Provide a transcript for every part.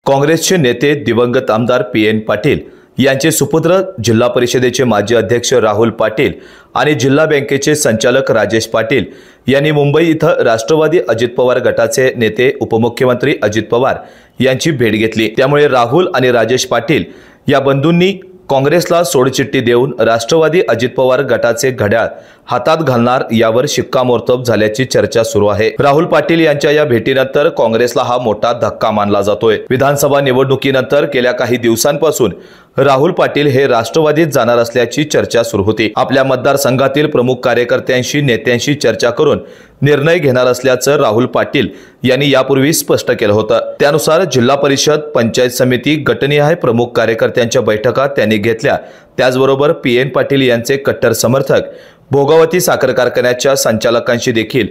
काँग्रेसचे नेते दिवंगत आमदार PN पाटील यांचे सुपुत्र जिल्हा परिषदेचे माजी अध्यक्ष राहुल पाटील आणि जिल्हा बँकेचे संचालक राजेश पाटील यांनी मुंबई इथं राष्ट्रवादी अजित पवार गटाचे नेते उपमुख्यमंत्री अजित पवार यांची भेट घेतली। त्यामुळे राहुल आणि राजेश पाटील या बंधूंनी काँग्रेसला सोडचिठ्ठी देऊन राष्ट्रवादी अजित पवार गटाचे घड्याळ हातात घालणार यावर शिक्कामोर्तब झाल्याची चर्चा सुरू आहे। राहुल पाटील यांच्या या भेटीनंतर काँग्रेसला हा मोठा धक्का मानला जातोय। विधानसभा निवडणुकीनंतर गेल्या काही दिवसांपासून राहुल पाटील हे राष्ट्रवादीत जाणार असल्याची चर्चा सुरू होती। आपल्या मतदारसंघातील प्रमुख कार्यकर्त्यांशी नेत्यांशी चर्चा करून निर्णय घेणार असल्याचं राहुल पाटील यांनी यापूर्वी स्पष्ट केलं होतं। त्यानुसार जिल्हा परिषद, पंचायत समिती, गटनिहाय प्रमुख कार्यकर्त्यांच्या बैठका त्यांनी घेतल्या। त्याचबरोबर PN पाटील यांचे कट्टर समर्थक भोगावती साखर कारखान्याच्या संचालकांशी देखील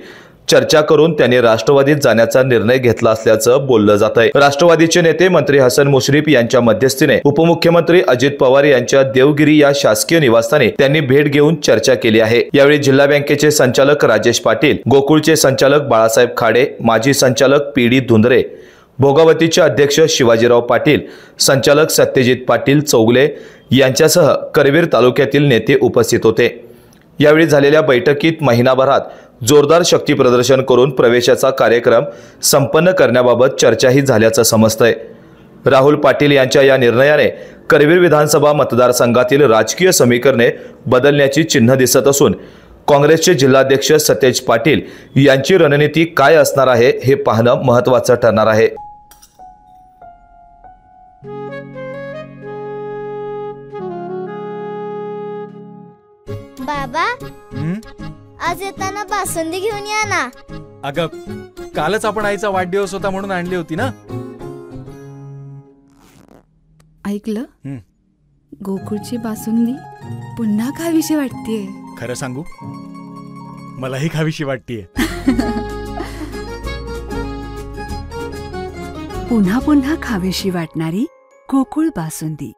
चर्चा करून त्यांनी राष्ट्रवादीत जाण्याचा निर्णय घेतला असल्याचं बोललं जात आहे। राष्ट्रवादीचे नेते मंत्री हसन मुश्रीफ यांच्या मध्यस्थीने उपमुख्यमंत्री अजित पवार यांच्या देवगिरी या शासकीय निवासस्थानी त्यांनी भेट घेऊन चर्चा केली आहे। यावेळी जिल्हा बँकेचे संचालक राजेश पाटील, गोकुळचे संचालक बाळासाहेब खाडे, माजी संचालक PD धुंदरे, भोगावतीचे अध्यक्ष शिवाजीराव पाटील, संचालक सत्यजित पाटील चौगले यांच्यासह करवीर तालुक्यातील नेते उपस्थित होते। यावेळी झालेल्या बैठकीत महिनाभरात जोरदार शक्ती प्रदर्शन करून प्रवेशाचा कार्यक्रम संपन्न करण्याबाबत चर्चाही झाल्याचं समजतंय। राहुल पाटील यांच्या या निर्णयाने करवीर विधानसभा मतदारसंघातील राजकीय समीकरणे बदलण्याची चिन्ह दिसत असून काँग्रेसचे जिल्हाध्यक्ष सतेज पाटील यांची रणनीती काय असणार आहे हे पाहणं महत्त्वाचं ठरणार आहे। बाबा, आज येताना बासुंदी घेऊन या ना। अगं, कालच आपण आईचा वाढदिवस होता म्हणून आणली होती ना। ऐकलं? गोकुळची बासुंदी पुन्हा खावीशी वाटतेय। खरं सांगू, मलाही खावीशी वाटतेय। पुन्हा पुन्हा खावीशी वाटणारी गोकुळ बासुंदी।